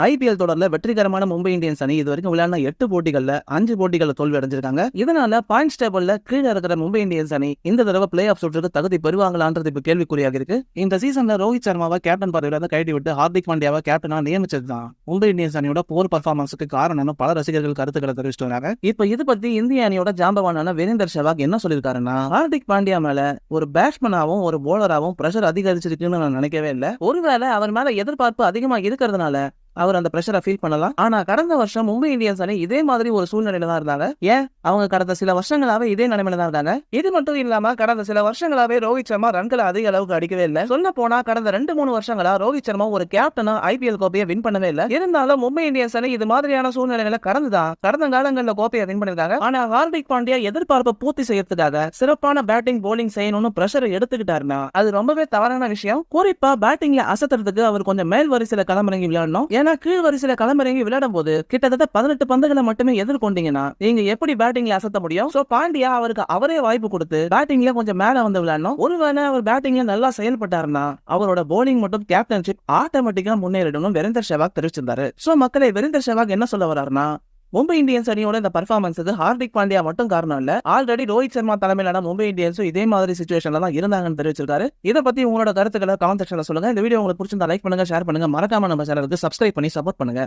IPL தொடர்ல வெற்றிகரமான Mumbai Indians அணி இதுவரைக்கும் விளையாடின 8 போட்டிகள்ல 5 போட்டிகள்ல தோல்வி அடைஞ்சிருக்காங்க. இதனால பாயிண்ட்ஸ் டேபிள்ல கீழே இருக்கிற மும்பை இந்தியன்ஸ் அணி இந்த தடவை பிளே ஆஃப் சுற்றுக்கு தகுதி பெறுவாங்களான்றது இப்ப கேள்விக்குறியாக இருக்கு. இந்த சீசன்ல ரோஹித் சர்மாவை கேப்டன் பதவியில இருந்து கழட்டி விட்டு ஹார்திக் பாண்டியாவை கேப்டனா நியமிச்சதுதான் மும்பை இந்தியன்ஸ் அணியோட போர் பர்ஃபார்மன்ஸுக்கு காரணம்னு பல ரசிகர்கள் கருத்துக்களை தெரிவிச்சிட்டு வராங்க. இப்ப இது பத்தி இந்திய அணியோட ஜாம்பவானான வீரேந்தர் சேவாக் என்ன சொல்லியிருக்காருன்னா, ஹார்திக் பாண்டியா மேல ஒரு பேட்ஸ்மேனாவும் ஒரு போலராவும் பிரஷர் அதிகரிச்சிருக்குன்னு நான் நினைக்கவே இல்லை. ஒருவேளை அவர் மேல எதிர்பார்ப்பு அதிகமா இருக்கிறதுனால அவர் அந்த பிரஷரை ஃபீல் பண்ணலாம். ஆனா கடந்த வருஷம் மும்பை இந்தியன்ஸ் அணி இதே மாதிரி ஒரு சூழ்நிலையில தான் இருந்தாங்க. ஏன் அவங்க கடந்த சில வருஷங்களாவே இதே நிலைமையில தான் இருந்தாங்க. இது மட்டும் இல்லாம கடந்த சில வருஷங்களாவே ரோஹித் சர்மா ரன்களை அதிக அளவுக்கு அடிக்கவே இல்லை. சொல்ல போனா கடந்த 2-3 வருஷங்களா ரோஹித் சர்மா ஒரு கேப்டனா ஐபிஎல் கோப்பையை வின் பண்ணவே இல்லை. இருந்தாலும் மும்பை இந்தியன்ஸ் அணி இது மாதிரியான சூழ்நிலைகளை கடந்துதான் கடந்த காலங்களில் கோப்பையை வின் பண்ணிருக்காங்க. ஆனா ஹார்திக் பாண்டியா எதிர்பார்ப்பை பூர்த்தி செய்யறதுக்காக சிறப்பான பேட்டிங் போலிங் செய்யணும்னு பிரஷரை எடுத்துக்கிட்டாருன்னா அது ரொம்பவே தவறான விஷயம். குறிப்பா பேட்டிங்ல அசத்துறதுக்கு அவர் கொஞ்சம் மேல் வரிசையில களமிறங்கி விளையாடணும். ஏன்னா கீழ் வரிசையில களமிறங்கி விளையாடும் போது கிட்டத்தட்ட 18 பந்துகளை மட்டுமே எதிர்கொண்டீங்கன்னா நீங்க எப்படி பேட்டிங்ல அசத்த முடியும்? சோ பாண்டியா அவருக்கு அவரே வாய்ப்பு கொடுத்து பேட்டிங்ல கொஞ்சம் மேல வந்து விளையாடணும். ஒருவேளை அவர் பேட்டிங்ல நல்லா செயல்பட்டாருன்னா அவரோட போலிங் மட்டும் கேப்டன்ஷிப் ஆட்டோமேட்டிக்கா முன்னேறிடும் வீரேந்தர் சேவாக் தெரிவிச்சிருந்தாரு. சோ மக்களை வீரேந்தர் சேவாக் என்ன சொல்ல வர்றாருன்னா, மும்பை இந்தியன்ஸ் அணியோட இந்த பர்ஃபார்மன்ஸுக்கு ஹார்திக் பாண்டியா மட்டும் காரணம் இல்ல, ஆல்ரெடி ரோஹித் சர்மா தலைமையிலான மும்பை இந்தியன்ஸும் இதே மாதிரி சிச்சுவேஷன்ல தான் இருந்தாங்கன்னு தெரிவிச்சிருக்காரு. இதை பத்தி உங்களோட கருத்துக்களை கமெண்ட் செக்ஷன்ல சொல்லுங்க. இந்த வீடியோ உங்களுக்கு பிடிச்சிருந்தா லைக் பண்ணுங்க, ஷேர் பண்ணுங்க, மறக்காம நம்ம சேனலுக்கு சப்ஸ்கிரைப் பண்ணி சப்போர்ட் பண்ணுங்க.